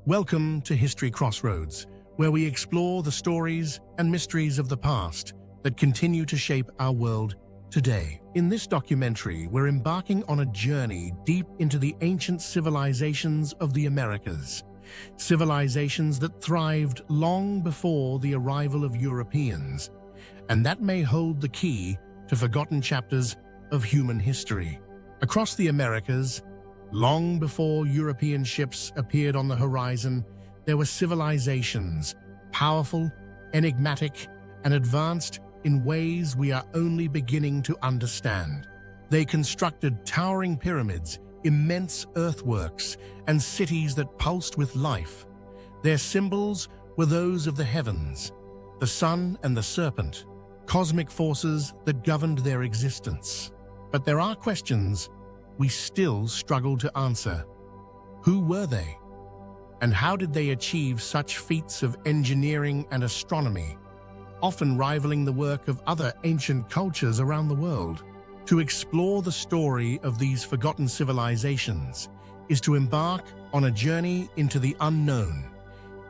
Welcome to History Crossroads, where we explore the stories and mysteries of the past that continue to shape our world today. In this documentary, we're embarking on a journey deep into the ancient civilizations of the Americas, civilizations that thrived long before the arrival of Europeans, and that may hold the key to forgotten chapters of human history. Across the Americas, long before European ships appeared on the horizon, there were civilizations, powerful, enigmatic, and advanced in ways we are only beginning to understand. They constructed towering pyramids, immense earthworks, and cities that pulsed with life. Their symbols were those of the heavens, the sun and the serpent, cosmic forces that governed their existence. But there are questions we still struggle to answer. Who were they? And how did they achieve such feats of engineering and astronomy, often rivaling the work of other ancient cultures around the world? To explore the story of these forgotten civilizations is to embark on a journey into the unknown,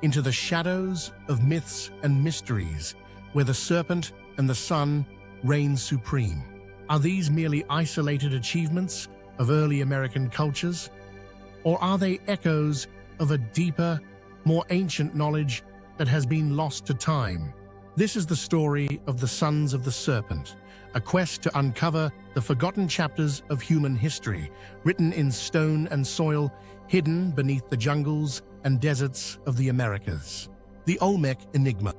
into the shadows of myths and mysteries, where the serpent and the sun reign supreme. Are these merely isolated achievements of early American cultures? Or are they echoes of a deeper, more ancient knowledge that has been lost to time? This is the story of the Sons of the Serpent, a quest to uncover the forgotten chapters of human history, written in stone and soil, hidden beneath the jungles and deserts of the Americas. The Olmec Enigma.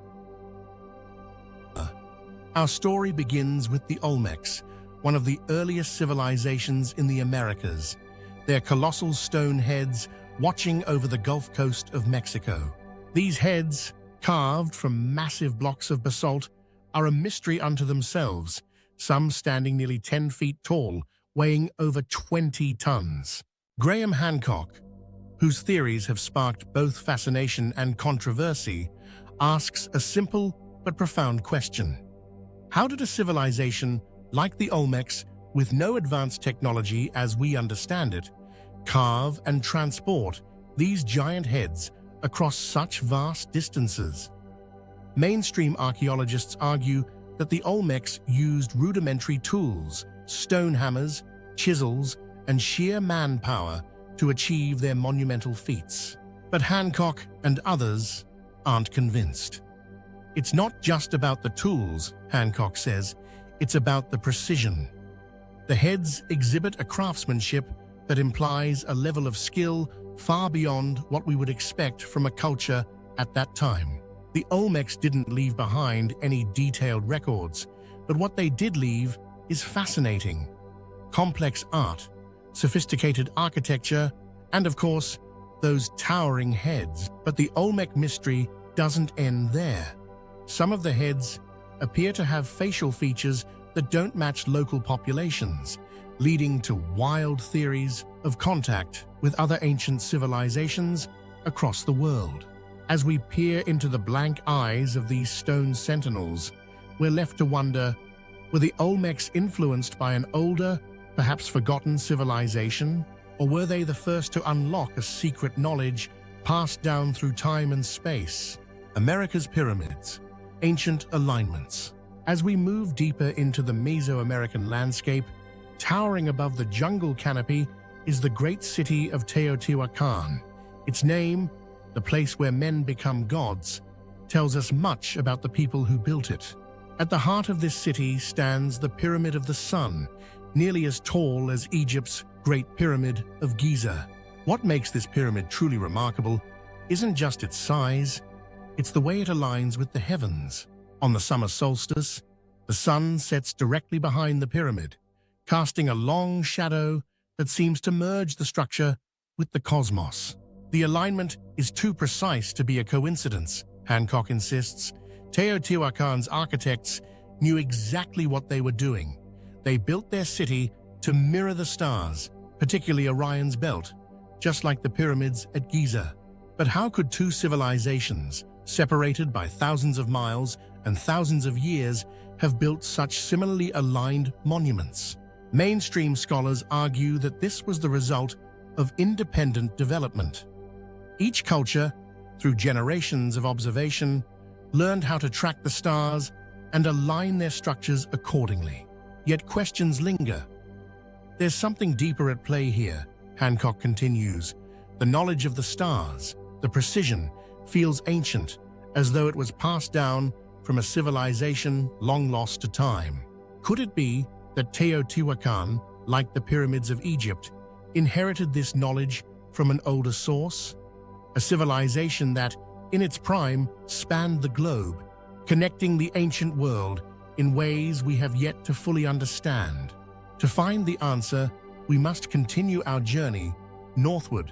Our story begins with the Olmecs, one of the earliest civilizations in the Americas, their colossal stone heads watching over the Gulf Coast of Mexico. These heads, carved from massive blocks of basalt, are a mystery unto themselves, some standing nearly 10 feet tall, weighing over 20 tons. Graham Hancock, whose theories have sparked both fascination and controversy, asks a simple but profound question. How did a civilization like the Olmecs, with no advanced technology as we understand it, carve and transport these giant heads across such vast distances? Mainstream archaeologists argue that the Olmecs used rudimentary tools, stone hammers, chisels, and sheer manpower to achieve their monumental feats. But Hancock and others aren't convinced. It's not just about the tools, Hancock says, it's about the precision. The heads exhibit a craftsmanship that implies a level of skill far beyond what we would expect from a culture at that time. The Olmecs didn't leave behind any detailed records, but what they did leave is fascinating. Complex art, sophisticated architecture, and of course, those towering heads. But the Olmec mystery doesn't end there. Some of the heads appear to have facial features that don't match local populations, leading to wild theories of contact with other ancient civilizations across the world. As we peer into the blank eyes of these stone sentinels, we're left to wonder, were the Olmecs influenced by an older, perhaps forgotten civilization? Or were they the first to unlock a secret knowledge passed down through time and space? America's pyramids, ancient alignments. As we move deeper into the Mesoamerican landscape, towering above the jungle canopy is the great city of Teotihuacan. Its name, the place where men become gods, tells us much about the people who built it. At the heart of this city stands the Pyramid of the Sun, nearly as tall as Egypt's Great Pyramid of Giza. What makes this pyramid truly remarkable isn't just its size, it's the way it aligns with the heavens. On the summer solstice, the sun sets directly behind the pyramid, casting a long shadow that seems to merge the structure with the cosmos. The alignment is too precise to be a coincidence, Hancock insists. Teotihuacan's architects knew exactly what they were doing. They built their city to mirror the stars, particularly Orion's belt, just like the pyramids at Giza. But how could two civilizations, separated by thousands of miles and thousands of years, have built such similarly aligned monuments? Mainstream scholars argue that this was the result of independent development. Each culture, through generations of observation, learned how to track the stars and align their structures accordingly. Yet questions linger. There's something deeper at play here, Hancock continues. The knowledge of the stars, the precision, feels ancient, as though it was passed down from a civilization long lost to time. Could it be that Teotihuacan, like the pyramids of Egypt, inherited this knowledge from an older source? A civilization that, in its prime, spanned the globe, connecting the ancient world in ways we have yet to fully understand. To find the answer, we must continue our journey northward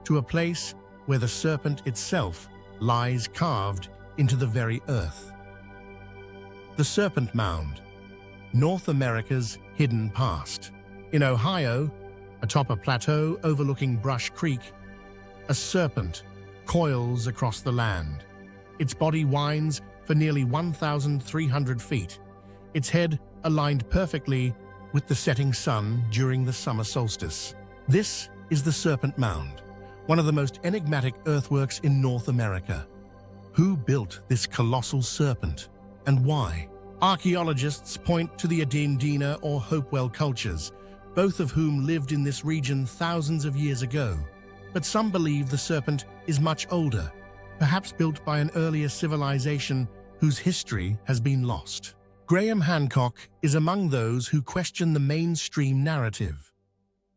to a place where the serpent itself lies carved into the very earth. The Serpent Mound, North America's hidden past. In Ohio, atop a plateau overlooking Brush Creek, a serpent coils across the land. Its body winds for nearly 1,300 feet, its head aligned perfectly with the setting sun during the summer solstice. This is the Serpent Mound, one of the most enigmatic earthworks in North America. Who built this colossal serpent, and why? Archaeologists point to the Adindina or Hopewell cultures, both of whom lived in this region thousands of years ago. But some believe the serpent is much older, perhaps built by an earlier civilization whose history has been lost. Graham Hancock is among those who question the mainstream narrative.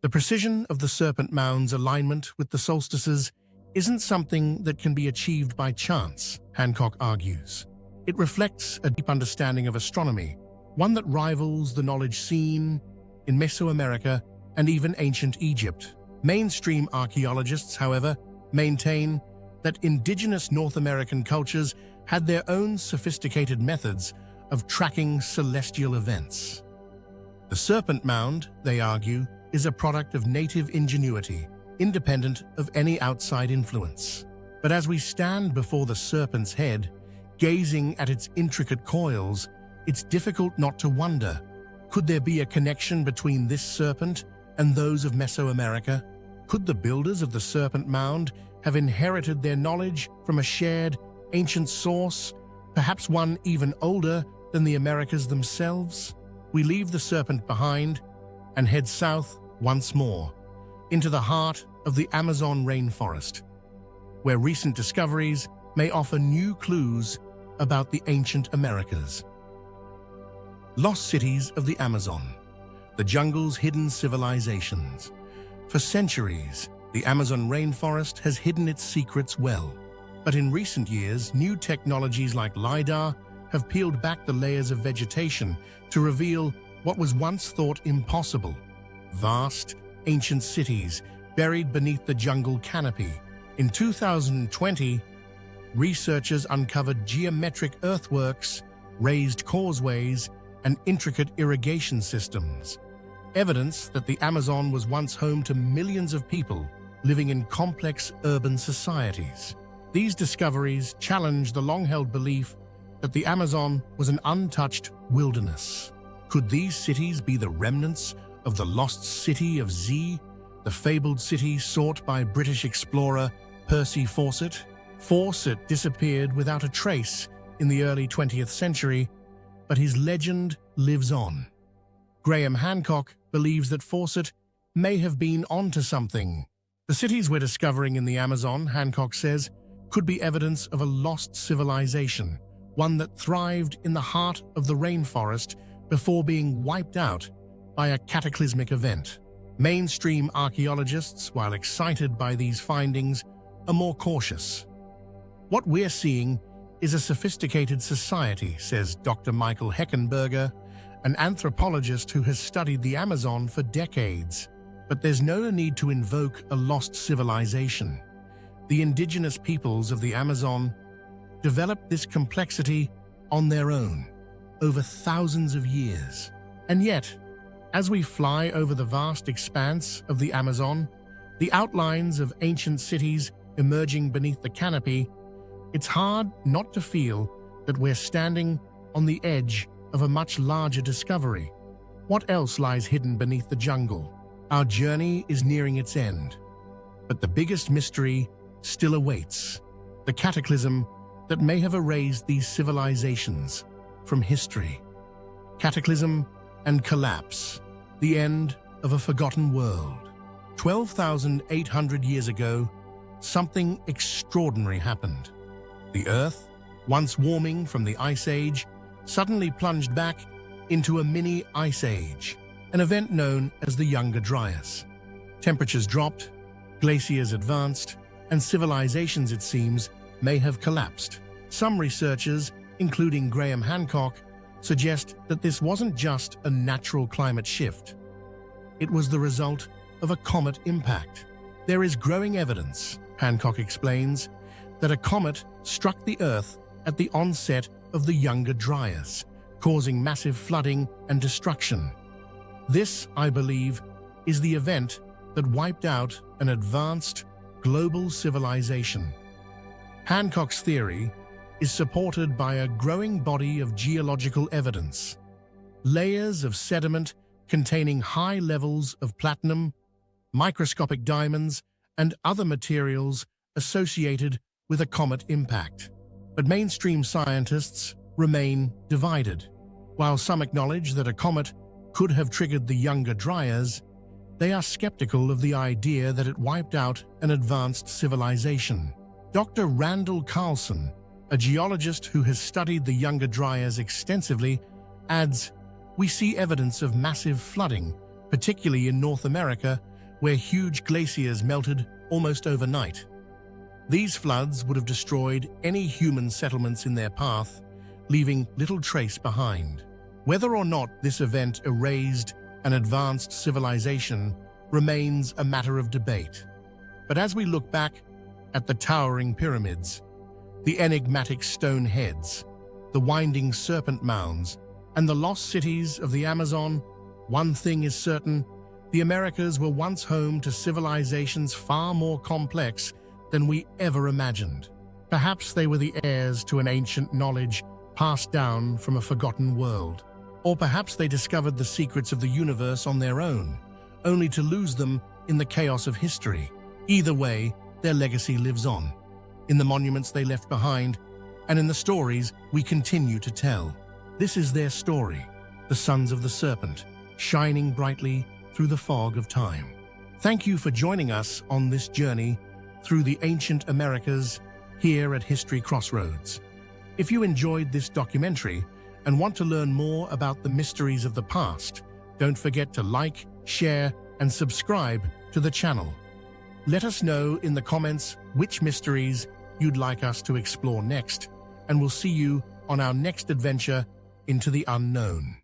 The precision of the Serpent Mound's alignment with the solstices isn't something that can be achieved by chance, Hancock argues. It reflects a deep understanding of astronomy, one that rivals the knowledge seen in Mesoamerica and even ancient Egypt. Mainstream archaeologists, however, maintain that indigenous North American cultures had their own sophisticated methods of tracking celestial events. The Serpent Mound, they argue, is a product of native ingenuity, independent of any outside influence. But as we stand before the serpent's head, gazing at its intricate coils, it's difficult not to wonder, could there be a connection between this serpent and those of Mesoamerica? Could the builders of the Serpent Mound have inherited their knowledge from a shared, ancient source, perhaps one even older than the Americas themselves? We leave the serpent behind and head south once more, into the heart of the Amazon rainforest, where recent discoveries may offer new clues about the ancient Americas. Lost cities of the Amazon, the jungle's hidden civilizations. For centuries, the Amazon rainforest has hidden its secrets well. But in recent years, new technologies like LiDAR have peeled back the layers of vegetation to reveal what was once thought impossible. Vast, ancient cities buried beneath the jungle canopy. In 2020, researchers uncovered geometric earthworks, raised causeways, and intricate irrigation systems. Evidence that the Amazon was once home to millions of people living in complex urban societies. These discoveries challenge the long-held belief that the Amazon was an untouched wilderness. Could these cities be the remnants of the lost city of Z, the fabled city sought by British explorer Percy Fawcett? Fawcett disappeared without a trace in the early 20th century, but his legend lives on. Graham Hancock believes that Fawcett may have been onto something. The cities we're discovering in the Amazon, Hancock says, could be evidence of a lost civilization, one that thrived in the heart of the rainforest before being wiped out by a cataclysmic event. Mainstream archaeologists, while excited by these findings, are more cautious. What we're seeing is a sophisticated society, says Dr. Michael Heckenberger, an anthropologist who has studied the Amazon for decades. But there's no need to invoke a lost civilization. The indigenous peoples of the Amazon developed this complexity on their own, over thousands of years. And yet, as we fly over the vast expanse of the Amazon, the outlines of ancient cities emerging beneath the canopy, it's hard not to feel that we're standing on the edge of a much larger discovery. What else lies hidden beneath the jungle? Our journey is nearing its end, but the biggest mystery still awaits, the cataclysm that may have erased these civilizations from history. Cataclysm and collapse, the end of a forgotten world. 12,800 years ago, something extraordinary happened. The Earth, once warming from the Ice Age, suddenly plunged back into a mini Ice Age, an event known as the Younger Dryas. Temperatures dropped, glaciers advanced, and civilizations, it seems, may have collapsed. Some researchers, including Graham Hancock, suggest that this wasn't just a natural climate shift. It was the result of a comet impact. There is growing evidence, Hancock explains, that a comet struck the Earth at the onset of the Younger Dryas, causing massive flooding and destruction. This, I believe, is the event that wiped out an advanced global civilization. Hancock's theory is supported by a growing body of geological evidence. Layers of sediment containing high levels of platinum, microscopic diamonds, and other materials associated with a comet impact. But mainstream scientists remain divided. While some acknowledge that a comet could have triggered the Younger Dryas, they are skeptical of the idea that it wiped out an advanced civilization. Dr. Randall Carlson, a geologist who has studied the Younger Dryas extensively, adds, "We see evidence of massive flooding, particularly in North America, where huge glaciers melted almost overnight. These floods would have destroyed any human settlements in their path, leaving little trace behind." Whether or not this event erased an advanced civilization remains a matter of debate. But as we look back at the towering pyramids, the enigmatic stone heads, the winding serpent mounds, and the lost cities of the Amazon, one thing is certain: the Americas were once home to civilizations far more complex than we ever imagined. Perhaps they were the heirs to an ancient knowledge passed down from a forgotten world. Or perhaps they discovered the secrets of the universe on their own, only to lose them in the chaos of history. Either way, their legacy lives on, in the monuments they left behind, and in the stories we continue to tell. This is their story, the sons of the Serpent, shining brightly through the fog of time. Thank you for joining us on this journey through the ancient Americas here at History Crossroads. If you enjoyed this documentary and want to learn more about the mysteries of the past, don't forget to like, share, and subscribe to the channel. Let us know in the comments which mysteries you'd like us to explore next, and we'll see you on our next adventure into the unknown.